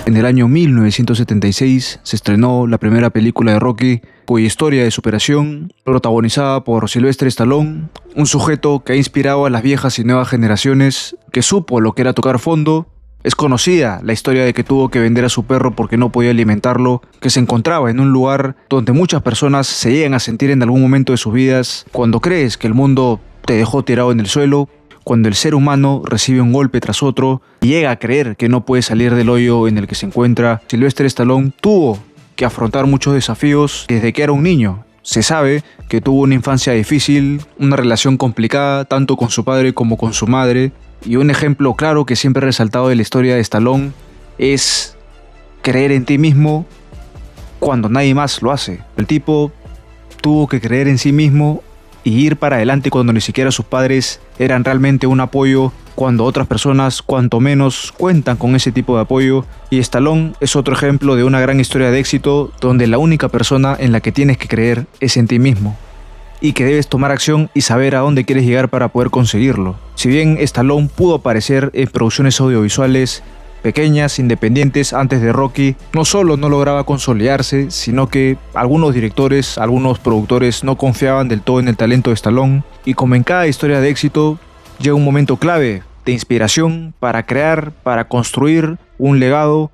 En el año 1976 se estrenó la primera película de Rocky, cuya historia de superación, protagonizada por Sylvester Stallone, un sujeto que ha inspirado a las viejas y nuevas generaciones, que supo lo que era tocar fondo. Es conocida la historia de que tuvo que vender a su perro porque no podía alimentarlo, que se encontraba en un lugar donde muchas personas se llegan a sentir en algún momento de sus vidas cuando crees que el mundo te dejó tirado en el suelo, cuando el ser humano recibe un golpe tras otro y llega a creer que no puede salir del hoyo en el que se encuentra. Sylvester Stallone tuvo que afrontar muchos desafíos desde que era un niño. Se sabe que tuvo una infancia difícil, una relación complicada tanto con su padre como con su madre, y un ejemplo claro que siempre he resaltado de la historia de Stallone es creer en ti mismo cuando nadie más lo hace. El tipo tuvo que creer en sí mismo y ir para adelante cuando ni siquiera sus padres eran realmente un apoyo, cuando otras personas cuanto menos cuentan con ese tipo de apoyo. Y Stallone es otro ejemplo de una gran historia de éxito donde la única persona en la que tienes que creer es en ti mismo y que debes tomar acción y saber a dónde quieres llegar para poder conseguirlo. Si bien Stallone pudo aparecer en producciones audiovisuales pequeñas, independientes antes de Rocky, no solo no lograba consolidarse, sino que algunos directores, algunos productores no confiaban del todo en el talento de Stallone, y como en cada historia de éxito, llega un momento clave de inspiración para crear, para construir un legado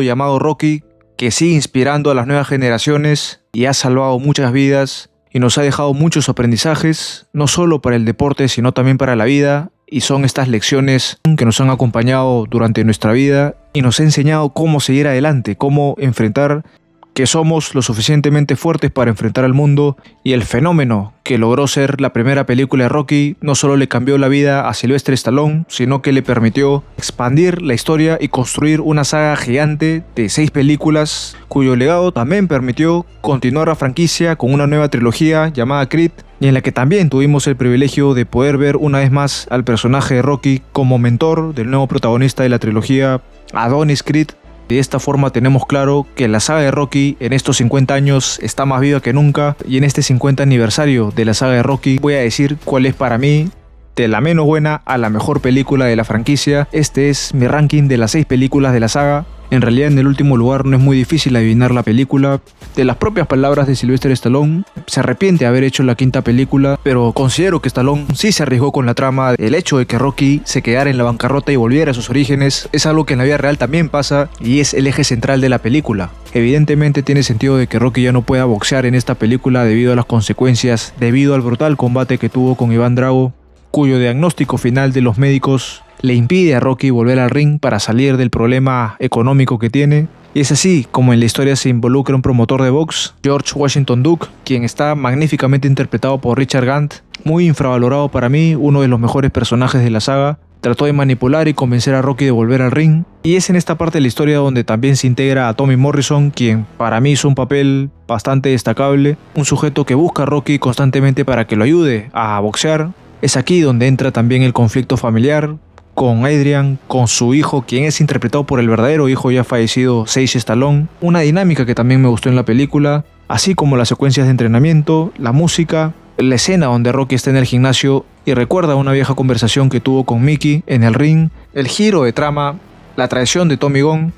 llamado Rocky, que sigue inspirando a las nuevas generaciones y ha salvado muchas vidas y nos ha dejado muchos aprendizajes, no solo para el deporte, sino también para la vida. Y son estas lecciones que nos han acompañado durante nuestra vida y nos ha enseñado cómo seguir adelante, cómo enfrentar, que somos lo suficientemente fuertes para enfrentar al mundo. Y el fenómeno que logró ser la primera película de Rocky no solo le cambió la vida a Sylvester Stallone, sino que le permitió expandir la historia y construir una saga gigante de 6 películas, cuyo legado también permitió continuar la franquicia con una nueva trilogía llamada Creed, y en la que también tuvimos el privilegio de poder ver una vez más al personaje de Rocky como mentor del nuevo protagonista de la trilogía, Adonis Creed. De esta forma tenemos claro que la saga de Rocky en estos 50 años está más viva que nunca, y en este 50 aniversario de la saga de Rocky voy a decir cuál es para mí, de la menos buena a la mejor película de la franquicia. Este es mi ranking de las 6 películas de la saga. En realidad, en el último lugar no es muy difícil adivinar la película. De las propias palabras de Sylvester Stallone, se arrepiente de haber hecho la 5ª película, pero considero que Stallone sí se arriesgó con la trama. El hecho de que Rocky se quedara en la bancarrota y volviera a sus orígenes es algo que en la vida real también pasa y es el eje central de la película. Evidentemente tiene sentido de que Rocky ya no pueda boxear en esta película debido a las consecuencias, debido al brutal combate que tuvo con Iván Drago, cuyo diagnóstico final de los médicos le impide a Rocky volver al ring para salir del problema económico que tiene. Y es así como en la historia se involucra un promotor de box, George Washington Duke, quien está magníficamente interpretado por Richard Gant, muy infravalorado para mí, uno de los mejores personajes de la saga. Trató de manipular y convencer a Rocky de volver al ring, y es en esta parte de la historia donde también se integra a Tommy Morrison, quien para mí hizo un papel bastante destacable, un sujeto que busca a Rocky constantemente para que lo ayude a boxear. Es aquí donde entra también el conflicto familiar con Adrian, con su hijo, quien es interpretado por el verdadero hijo ya fallecido, Sage Stallone. Una dinámica que también me gustó en la película, así como las secuencias de entrenamiento, la música, la escena donde Rocky está en el gimnasio y recuerda una vieja conversación que tuvo con Mickey en el ring, el giro de trama, la traición de Tommy Gunn.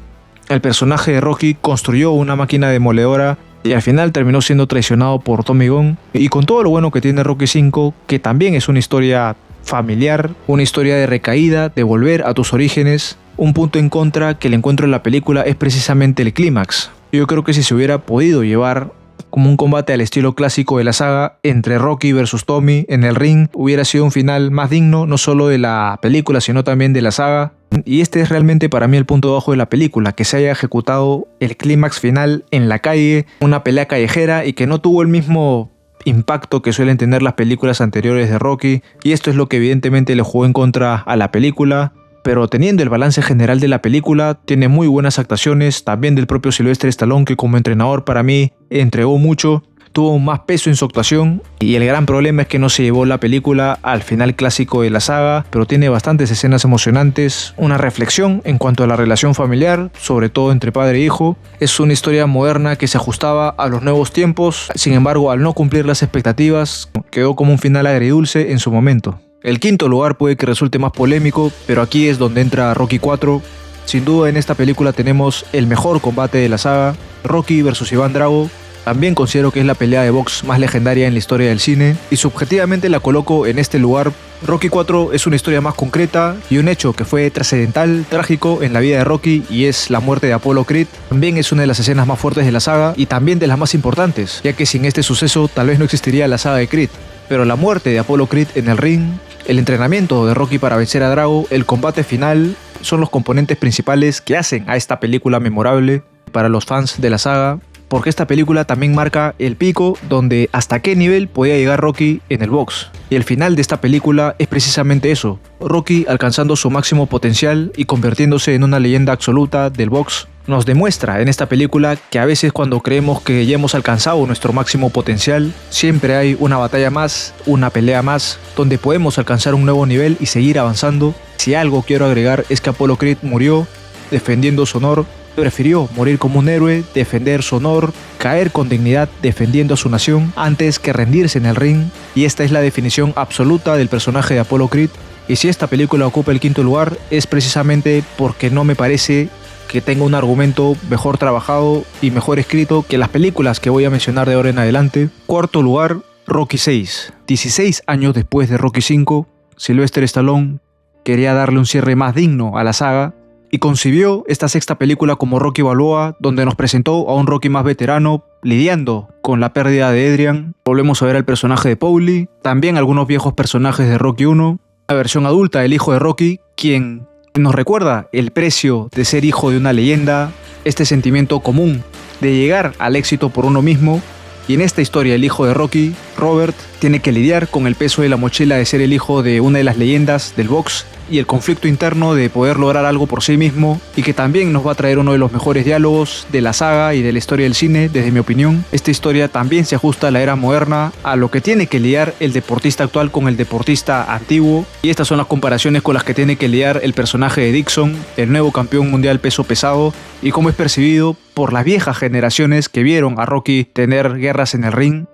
El personaje de Rocky construyó una máquina demoledora y al final terminó siendo traicionado por Tommy Gunn. Y con todo lo bueno que tiene Rocky V, que también es una historia familiar, una historia de recaída, de volver a tus orígenes, un punto en contra que le encuentro en la película es precisamente el clímax. Yo creo que si se hubiera podido llevar como un combate al estilo clásico de la saga entre Rocky versus Tommy en el ring, hubiera sido un final más digno, no solo de la película sino también de la saga. Y este es realmente para mí el punto bajo de la película, que se haya ejecutado el clímax final en la calle, una pelea callejera, y que no tuvo el mismo impacto que suelen tener las películas anteriores de Rocky, y esto es lo que evidentemente le jugó en contra a la película. Pero teniendo el balance general de la película, tiene muy buenas actuaciones, también del propio Sylvester Stallone, que como entrenador para mí entregó mucho, tuvo más peso en su actuación, y el gran problema es que no se llevó la película al final clásico de la saga, pero tiene bastantes escenas emocionantes, una reflexión en cuanto a la relación familiar, sobre todo entre padre e hijo. Es una historia moderna que se ajustaba a los nuevos tiempos, sin embargo, al no cumplir las expectativas, quedó como un final agridulce en su momento. El 5º lugar puede que resulte más polémico, pero aquí es donde entra Rocky IV. Sin duda en esta película tenemos el mejor combate de la saga, Rocky vs Iván Drago. También considero que es la pelea de box más legendaria en la historia del cine y subjetivamente la coloco en este lugar. Rocky IV es una historia más concreta y un hecho que fue trascendental, trágico en la vida de Rocky, y es la muerte de Apollo Creed. También es una de las escenas más fuertes de la saga y también de las más importantes, ya que sin este suceso tal vez no existiría la saga de Creed. Pero la muerte de Apollo Creed en el ring, el entrenamiento de Rocky para vencer a Drago, el combate final, son los componentes principales que hacen a esta película memorable para los fans de la saga, porque esta película también marca el pico donde hasta qué nivel podía llegar Rocky en el box. Y el final de esta película es precisamente eso, Rocky alcanzando su máximo potencial y convirtiéndose en una leyenda absoluta del box. Nos demuestra en esta película que a veces cuando creemos que ya hemos alcanzado nuestro máximo potencial, siempre hay una batalla más, una pelea más, donde podemos alcanzar un nuevo nivel y seguir avanzando. Si algo quiero agregar es que Apollo Creed murió defendiendo su honor. Prefirió morir como un héroe, defender su honor, caer con dignidad defendiendo a su nación antes que rendirse en el ring, y esta es la definición absoluta del personaje de Apollo Creed. Y si esta película ocupa el quinto lugar es precisamente porque no me parece que tenga un argumento mejor trabajado y mejor escrito que las películas que voy a mencionar de ahora en adelante. Cuarto lugar, Rocky VI. 16 años después de Rocky V, Sylvester Stallone quería darle un cierre más digno a la saga y concibió esta sexta película como Rocky Balboa, donde nos presentó a un Rocky más veterano lidiando con la pérdida de Adrian. Volvemos a ver al personaje de Paulie, también algunos viejos personajes de Rocky I, la versión adulta del hijo de Rocky, quien nos recuerda el precio de ser hijo de una leyenda, este sentimiento común de llegar al éxito por uno mismo. Y en esta historia el hijo de Rocky, Robert, tiene que lidiar con el peso de la mochila de ser el hijo de una de las leyendas del box y el conflicto interno de poder lograr algo por sí mismo, y que también nos va a traer uno de los mejores diálogos de la saga y de la historia del cine, desde mi opinión. Esta historia también se ajusta a la era moderna, a lo que tiene que lidiar el deportista actual con el deportista antiguo, y estas son las comparaciones con las que tiene que lidiar el personaje de Dixon, el nuevo campeón mundial peso pesado, y cómo es percibido por las viejas generaciones que vieron a Rocky tener guerras en el ring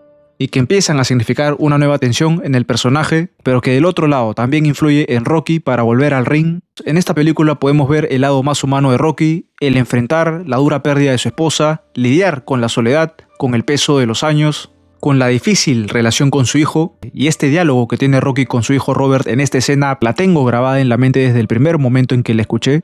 y que empiezan a significar una nueva tensión en el personaje, pero que del otro lado también influye en Rocky para volver al ring. En esta película podemos ver el lado más humano de Rocky, el enfrentar la dura pérdida de su esposa, lidiar con la soledad, con el peso de los años, con la difícil relación con su hijo, y este diálogo que tiene Rocky con su hijo Robert en esta escena la tengo grabada en la mente desde el primer momento en que la escuché.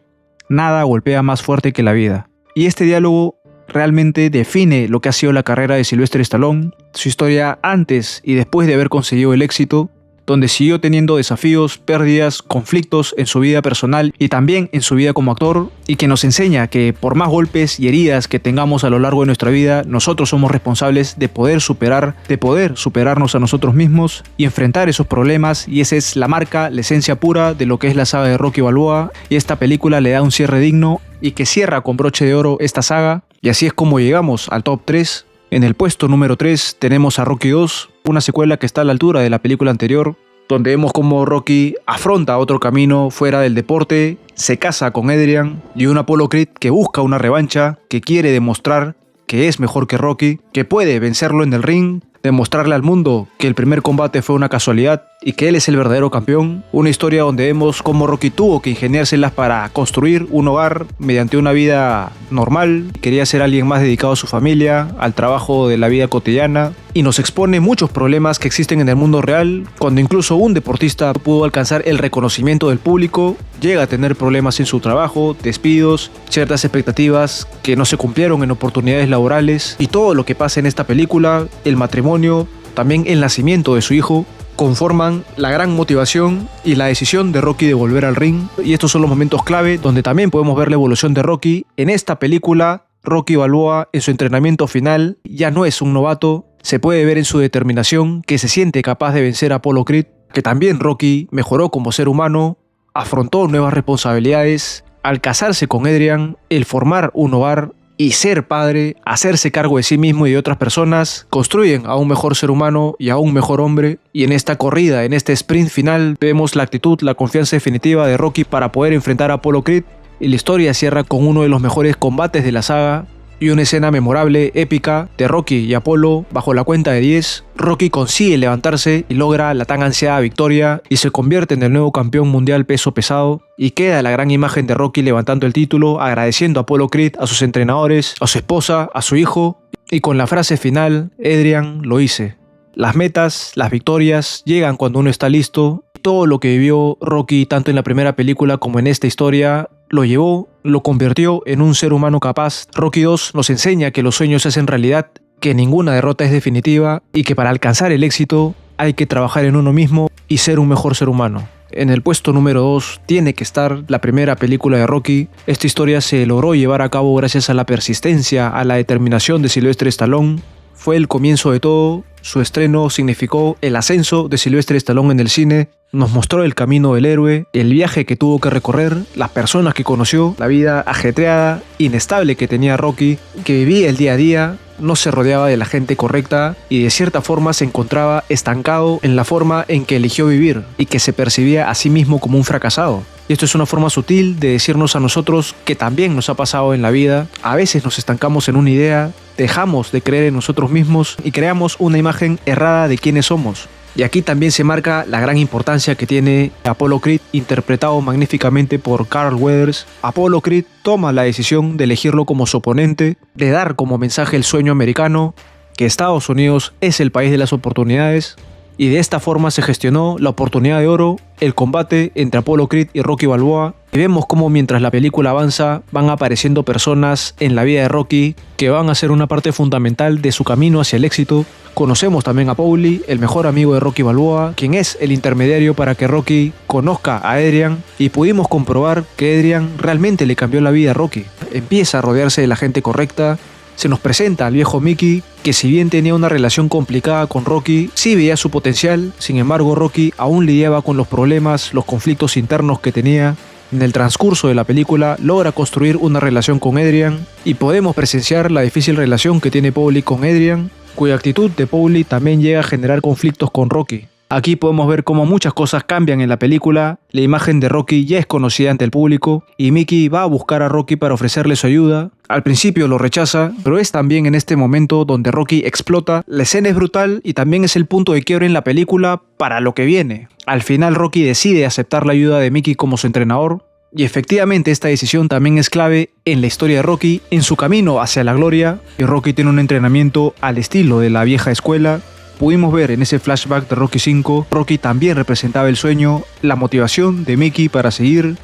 Nada golpea más fuerte que la vida. Y este diálogo realmente define lo que ha sido la carrera de Sylvester Stallone, su historia antes y después de haber conseguido el éxito, donde siguió teniendo desafíos, pérdidas, conflictos en su vida personal y también en su vida como actor, y que nos enseña que por más golpes y heridas que tengamos a lo largo de nuestra vida, nosotros somos responsables de poder superarnos a nosotros mismos y enfrentar esos problemas, y esa es la marca, la esencia pura de lo que es la saga de Rocky Balboa, y esta película le da un cierre digno y que cierra con broche de oro esta saga, y así es como llegamos al top 3. En el puesto número 3 tenemos a Rocky II, una secuela que está a la altura de la película anterior, donde vemos cómo Rocky afronta otro camino fuera del deporte, se casa con Adrian, y un Apollo Creed que busca una revancha, que quiere demostrar que es mejor que Rocky, que puede vencerlo en el ring, demostrarle al mundo que el primer combate fue una casualidad y que él es el verdadero campeón. Una historia donde vemos cómo Rocky tuvo que ingeniárselas para construir un hogar mediante una vida normal. Quería ser alguien más dedicado a su familia, al trabajo de la vida cotidiana, y nos expone muchos problemas que existen en el mundo real, cuando incluso un deportista pudo alcanzar el reconocimiento del público, llega a tener problemas en su trabajo, despidos, ciertas expectativas que no se cumplieron en oportunidades laborales, y todo lo que pasa en esta película, el matrimonio, también el nacimiento de su hijo, conforman la gran motivación y la decisión de Rocky de volver al ring. Y estos son los momentos clave donde también podemos ver la evolución de Rocky. En esta película, Rocky Balboa en su entrenamiento final ya no es un novato, se puede ver en su determinación que se siente capaz de vencer a Apollo Creed, que también Rocky mejoró como ser humano, afrontó nuevas responsabilidades, al casarse con Adrian, el formar un hogar y ser padre, hacerse cargo de sí mismo y de otras personas, construyen a un mejor ser humano y a un mejor hombre. Y en esta corrida, en este sprint final, vemos la actitud, la confianza definitiva de Rocky para poder enfrentar a Apollo Creed. Y la historia cierra con uno de los mejores combates de la saga, y una escena memorable, épica, de Rocky y Apolo bajo la cuenta de 10. Rocky consigue levantarse y logra la tan ansiada victoria y se convierte en el nuevo campeón mundial peso pesado, y queda la gran imagen de Rocky levantando el título, agradeciendo a Apollo Creed, a sus entrenadores, a su esposa, a su hijo, y con la frase final: Adrian, lo hice. Las metas, las victorias llegan cuando uno está listo. Todo lo que vivió Rocky tanto en la primera película como en esta historia lo llevó, lo convirtió en un ser humano capaz. Rocky 2 nos enseña que los sueños se hacen realidad, que ninguna derrota es definitiva y que para alcanzar el éxito hay que trabajar en uno mismo y ser un mejor ser humano. En el puesto número 2 tiene que estar la primera película de Rocky. Esta historia se logró llevar a cabo gracias a la persistencia, a la determinación de Sylvester Stallone. Fue el comienzo de todo. Su estreno significó el ascenso de Sylvester Stallone en el cine. Nos mostró el camino del héroe, el viaje que tuvo que recorrer, las personas que conoció, la vida ajetreada, inestable que tenía Rocky, que vivía el día a día, no se rodeaba de la gente correcta y de cierta forma se encontraba estancado en la forma en que eligió vivir y que se percibía a sí mismo como un fracasado. Y esto es una forma sutil de decirnos a nosotros que también nos ha pasado en la vida. A veces nos estancamos en una idea, dejamos de creer en nosotros mismos y creamos una imagen errada de quiénes somos. Y aquí también se marca la gran importancia que tiene Apollo Creed, interpretado magníficamente por Carl Weathers. Apollo Creed toma la decisión de elegirlo como su oponente, de dar como mensaje el sueño americano, que Estados Unidos es el país de las oportunidades, y de esta forma se gestionó la oportunidad de oro, el combate entre Apollo Creed y Rocky Balboa. Y vemos cómo mientras la película avanza van apareciendo personas en la vida de Rocky que van a ser una parte fundamental de su camino hacia el éxito. Conocemos también a Paulie, el mejor amigo de Rocky Balboa, quien es el intermediario para que Rocky conozca a Adrian, y pudimos comprobar que Adrian realmente le cambió la vida a Rocky. Empieza a rodearse de la gente correcta. Se nos presenta al viejo Mickey, que si bien tenía una relación complicada con Rocky, sí veía su potencial. Sin embargo, Rocky aún lidiaba con los problemas, los conflictos internos que tenía. En el transcurso de la película logra construir una relación con Adrian y podemos presenciar la difícil relación que tiene Paulie con Adrian, cuya actitud de Paulie también llega a generar conflictos con Rocky. Aquí podemos ver cómo muchas cosas cambian en la película. La imagen de Rocky ya es conocida ante el público y Mickey va a buscar a Rocky para ofrecerle su ayuda. Al principio lo rechaza, pero es también en este momento donde Rocky explota. La escena es brutal y también es el punto de quiebre en la película para lo que viene. Al final Rocky decide aceptar la ayuda de Mickey como su entrenador. Y efectivamente esta decisión también es clave en la historia de Rocky, en su camino hacia la gloria. Y Rocky tiene un entrenamiento al estilo de la vieja escuela. Pudimos ver en ese flashback de Rocky V, Rocky también representaba el sueño, la motivación de Mickey para seguir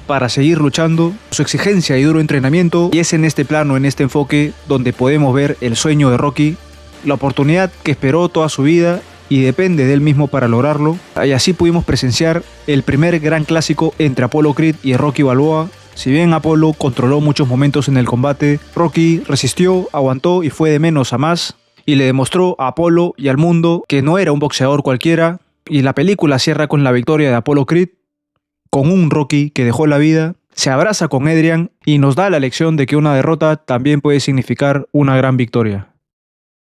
luchando, su exigencia y duro entrenamiento, y es en este plano, en este enfoque, donde podemos ver el sueño de Rocky, la oportunidad que esperó toda su vida y depende de él mismo para lograrlo. Y así pudimos presenciar el primer gran clásico entre Apollo Creed y Rocky Balboa. Si bien Apollo controló muchos momentos en el combate, Rocky resistió, aguantó y fue de menos a más, y le demostró a Apollo y al mundo que no era un boxeador cualquiera. Y la película cierra con la victoria de Apollo Creed, con un Rocky que dejó la vida, se abraza con Adrian y nos da la lección de que una derrota también puede significar una gran victoria.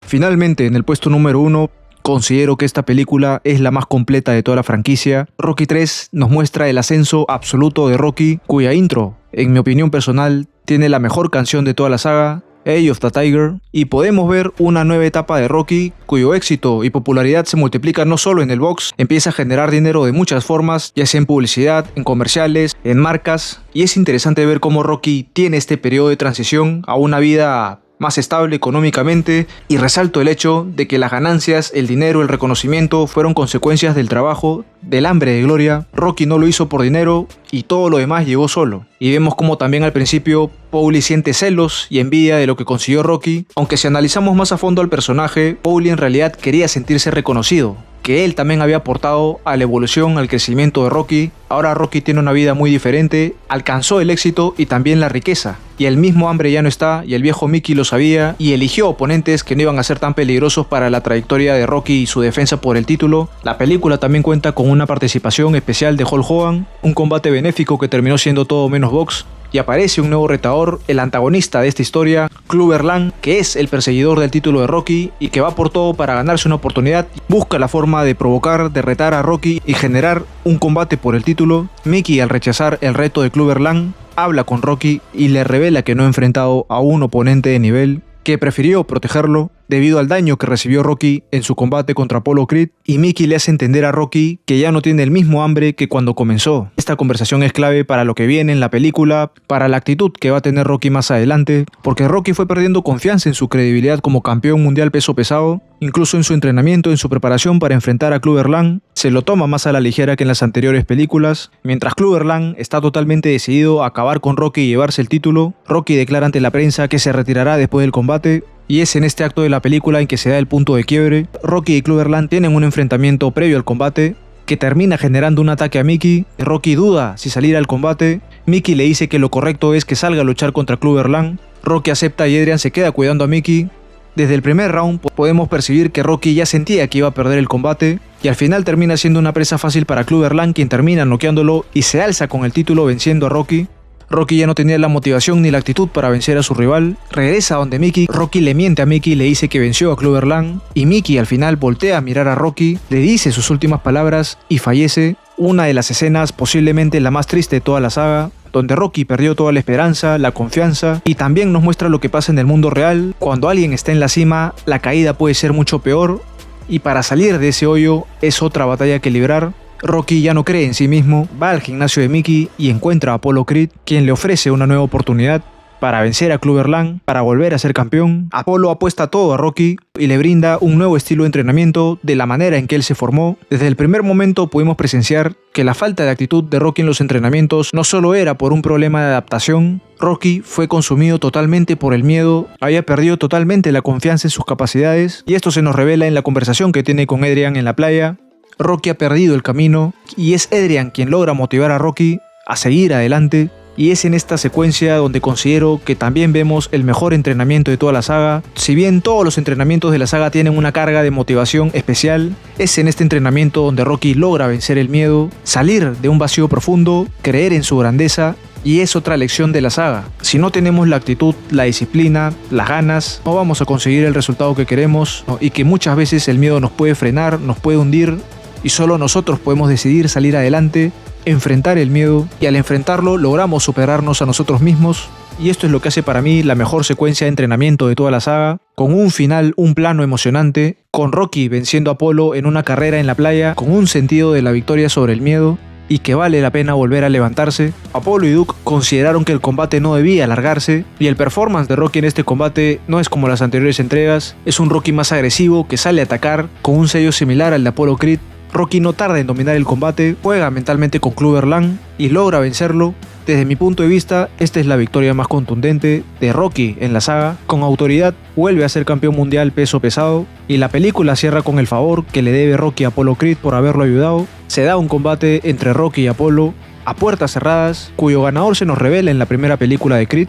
Finalmente, en el puesto número 1, considero que esta película es la más completa de toda la franquicia. Rocky 3 nos muestra el ascenso absoluto de Rocky, cuya intro, en mi opinión personal, tiene la mejor canción de toda la saga, Eye of the Tiger, y podemos ver una nueva etapa de Rocky, cuyo éxito y popularidad se multiplica no solo en el box, empieza a generar dinero de muchas formas, ya sea en publicidad, en comerciales, en marcas, y es interesante ver cómo Rocky tiene este periodo de transición a una vida más estable económicamente, y resalto el hecho de que las ganancias, el dinero, el reconocimiento fueron consecuencias del trabajo, del hambre de gloria. Rocky no lo hizo por dinero y todo lo demás llegó solo. Y vemos como también al principio Paulie siente celos y envidia de lo que consiguió Rocky, aunque si analizamos más a fondo al personaje, Paulie en realidad quería sentirse reconocido, que él también había aportado a la evolución, al crecimiento de Rocky. Ahora Rocky tiene una vida muy diferente, alcanzó el éxito y también la riqueza, y el mismo hambre ya no está, y el viejo Mickey lo sabía, y eligió oponentes que no iban a ser tan peligrosos para la trayectoria de Rocky y su defensa por el título. La película también cuenta con una participación especial de Hulk Hogan, un combate benéfico que terminó siendo todo menos box, y aparece un nuevo retador, el antagonista de esta historia, Clubber Lang, que es el perseguidor del título de Rocky y que va por todo para ganarse una oportunidad. Busca la forma de provocar, de retar a Rocky y generar un combate por el título. Mickey, al rechazar el reto de Clubber Lang, habla con Rocky y le revela que no ha enfrentado a un oponente de nivel. que prefirió protegerlo debido al daño que recibió Rocky en su combate contra Apollo Creed, y Mickey le hace entender a Rocky que ya no tiene el mismo hambre que cuando comenzó. Esta conversación es clave para lo que viene en la película, para la actitud que va a tener Rocky más adelante, porque Rocky fue perdiendo confianza en su credibilidad como campeón mundial peso pesado, incluso en su entrenamiento, en su preparación para enfrentar a Clubber Lang, se lo toma más a la ligera que en las anteriores películas. Mientras Clubber Lang está totalmente decidido a acabar con Rocky y llevarse el título, Rocky declara ante la prensa que se retirará después del combate, y es en este acto de la película en que se da el punto de quiebre. Rocky y Clubber Lang tienen un enfrentamiento previo al combate que termina generando un ataque a Mickey. Rocky duda si salir al combate. Mickey le dice que lo correcto es que salga a luchar contra Clubber Lang. Rocky acepta y Adrian se queda cuidando a Mickey. Desde el primer round podemos percibir que Rocky ya sentía que iba a perder el combate, y al final termina siendo una presa fácil para Clubber Lang, quien termina noqueándolo y se alza con el título venciendo a Rocky. Rocky ya no tenía la motivación ni la actitud para vencer a su rival. Regresa a donde Mickey. Rocky le miente a Mickey, le dice que venció a Clubber Lang, y Mickey al final voltea a mirar a Rocky, le dice sus últimas palabras y fallece. Una de las escenas posiblemente la más triste de toda la saga, donde Rocky perdió toda la esperanza, la confianza, y también nos muestra lo que pasa en el mundo real. Cuando alguien está en la cima, la caída puede ser mucho peor, y para salir de ese hoyo es otra batalla que librar. Rocky ya no cree en sí mismo, va al gimnasio de Mickey y encuentra a Apollo Creed, quien le ofrece una nueva oportunidad para vencer a Clubber Lang, para volver a ser campeón. Apollo apuesta todo a Rocky y le brinda un nuevo estilo de entrenamiento de la manera en que él se formó. Desde el primer momento pudimos presenciar que la falta de actitud de Rocky en los entrenamientos no solo era por un problema de adaptación. Rocky fue consumido totalmente por el miedo, había perdido totalmente la confianza en sus capacidades, y esto se nos revela en la conversación que tiene con Adrian en la playa. Rocky ha perdido el camino y es Adrian quien logra motivar a Rocky a seguir adelante, y es en esta secuencia donde considero que también vemos el mejor entrenamiento de toda la saga. Si bien todos los entrenamientos de la saga tienen una carga de motivación especial, es en este entrenamiento donde Rocky logra vencer el miedo, salir de un vacío profundo, creer en su grandeza, y es otra lección de la saga. Si no tenemos la actitud, la disciplina, las ganas, no vamos a conseguir el resultado que queremos, y que muchas veces el miedo nos puede frenar, nos puede hundir, y solo nosotros podemos decidir salir adelante, enfrentar el miedo, y al enfrentarlo logramos superarnos a nosotros mismos. Y esto es lo que hace para mí la mejor secuencia de entrenamiento de toda la saga, con un final, un plano emocionante, con Rocky venciendo a Apollo en una carrera en la playa, con un sentido de la victoria sobre el miedo, y que vale la pena volver a levantarse. Apollo y Duke consideraron que el combate no debía alargarse, y el performance de Rocky en este combate no es como las anteriores entregas. Es un Rocky más agresivo que sale a atacar, con un sello similar al de Apollo Creed. Rocky no tarda en dominar el combate, juega mentalmente con Clubber Lang y logra vencerlo. Desde mi punto de vista, esta es la victoria más contundente de Rocky en la saga. Con autoridad vuelve a ser campeón mundial peso pesado, y la película cierra con el favor que le debe Rocky a Apollo Creed por haberlo ayudado. Se da un combate entre Rocky y Apollo a puertas cerradas, cuyo ganador se nos revela en la primera película de Creed.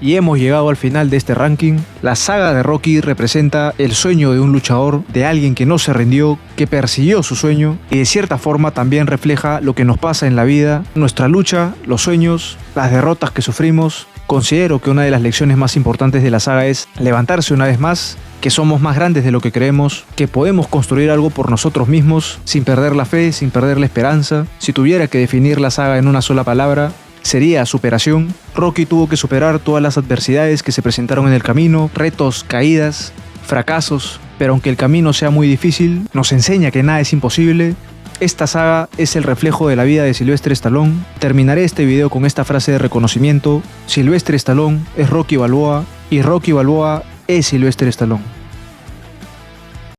Y hemos llegado al final de este ranking. La saga de Rocky representa el sueño de un luchador, de alguien que no se rindió, que persiguió su sueño, y de cierta forma también refleja lo que nos pasa en la vida, nuestra lucha, los sueños, las derrotas que sufrimos. Considero que una de las lecciones más importantes de la saga es levantarse una vez más, que somos más grandes de lo que creemos, que podemos construir algo por nosotros mismos, sin perder la fe, sin perder la esperanza. Si tuviera que definir la saga en una sola palabra, sería superación. Rocky tuvo que superar todas las adversidades que se presentaron en el camino, retos, caídas, fracasos, pero aunque el camino sea muy difícil, nos enseña que nada es imposible. Esta saga es el reflejo de la vida de Sylvester Stallone. Terminaré este video con esta frase de reconocimiento: Sylvester Stallone es Rocky Balboa y Rocky Balboa es Sylvester Stallone.